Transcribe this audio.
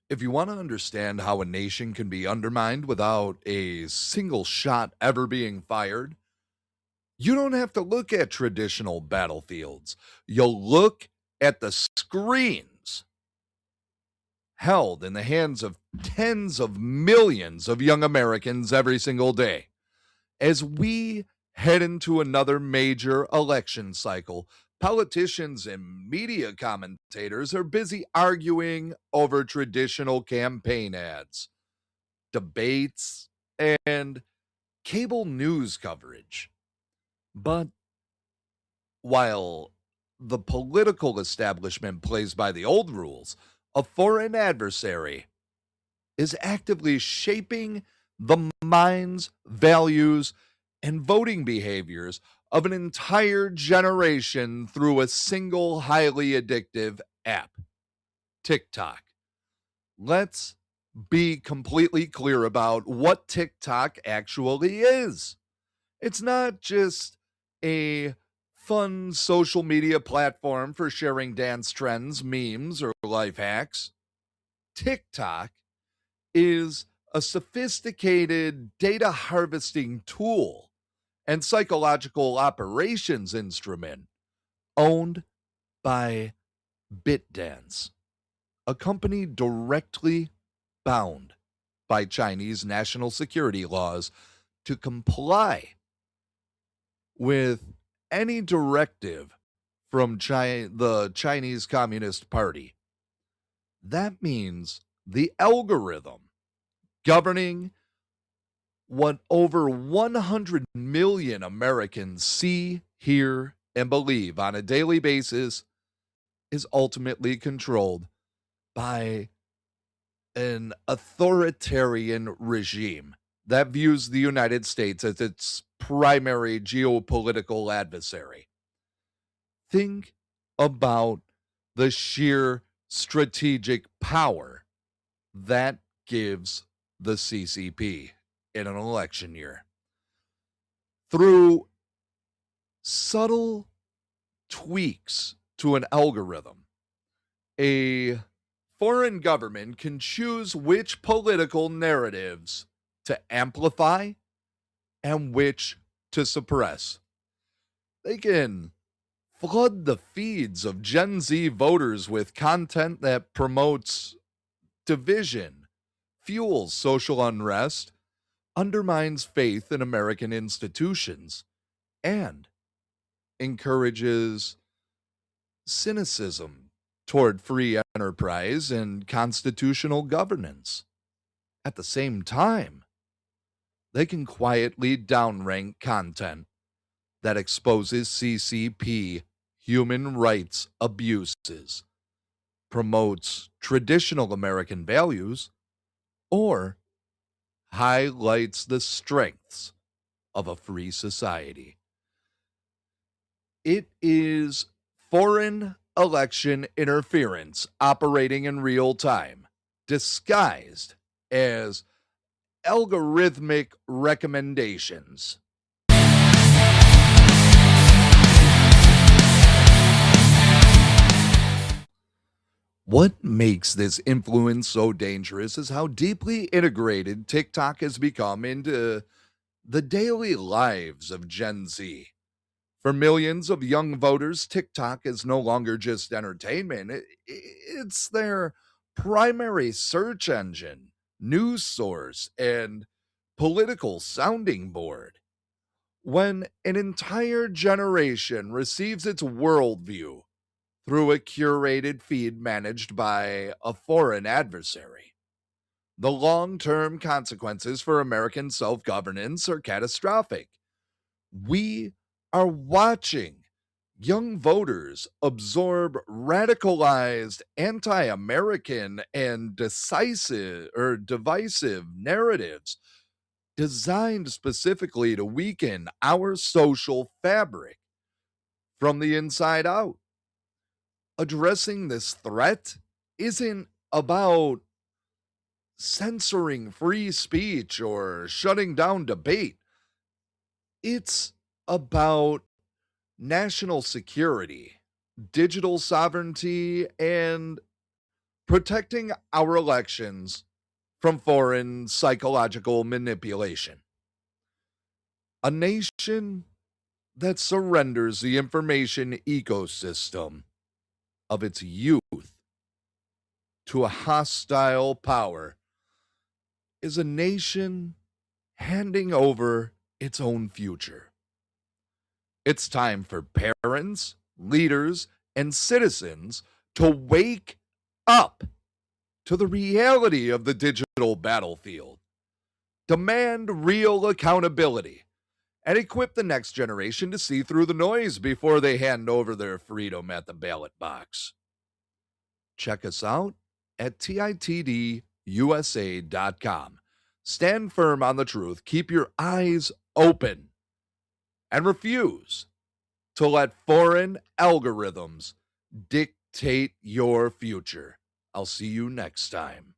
If you want to understand how a nation can be undermined without a single shot ever being fired, you don't have to look at traditional battlefields. You'll look at the screens held in the hands of tens of millions of young Americans every single day. As we head into another major election cycle, politicians and media commentators are busy arguing over traditional campaign ads, debates, and cable news coverage. But while the political establishment plays by the old rules, a foreign adversary is actively shaping the minds, values, and voting behaviors of an entire generation through a single highly addictive app, TikTok. Let's be completely clear about what TikTok actually is. It's not just a fun social media platform for sharing dance trends, memes, or life hacks. TikTok is a sophisticated data harvesting tool and psychological operations instrument owned by BitDance, a company directly bound by Chinese national security laws to comply with any directive from the Chinese Communist Party. That means the algorithm governing what over 100 million Americans see, hear, and believe on a daily basis is ultimately controlled by an authoritarian regime that views the United States as its primary geopolitical adversary. Think about the sheer strategic power that gives the CCP in an election year. Through subtle tweaks to an algorithm, a foreign government can choose which political narratives to amplify and which to suppress. They can flood the feeds of Gen Z voters with content that promotes division, fuels social unrest, undermines faith in American institutions, and encourages cynicism toward free enterprise and constitutional governance. At the same time, they can quietly downrank content that exposes CCP human rights abuses, promotes traditional American values, or highlights the strengths of a free society. It is foreign election interference operating in real time, disguised as algorithmic recommendations. What makes this influence so dangerous is how deeply integrated TikTok has become into the daily lives of Gen Z. For millions of young voters, TikTok is no longer just entertainment, it's their primary search engine, news source, and political sounding board. When an entire generation receives its worldview through a curated feed managed by a foreign adversary, the long term consequences for American self governance are catastrophic. We are watching young voters absorb radicalized anti-American and decisive or divisive narratives designed specifically to weaken our social fabric from the inside out. Addressing this threat isn't about censoring free speech or shutting down debate. It's about national security, digital sovereignty, and protecting our elections from foreign psychological manipulation. A nation that surrenders the information ecosystem of its youth to a hostile power is a nation handing over its own future. It's time for parents, leaders, and citizens to wake up to the reality of the digital battlefield, demand real accountability, and equip the next generation to see through the noise before they hand over their freedom at the ballot box. Check us out at titdusa.com. Stand firm on the truth, keep your eyes open, and refuse to let foreign algorithms dictate your future. I'll see you next time.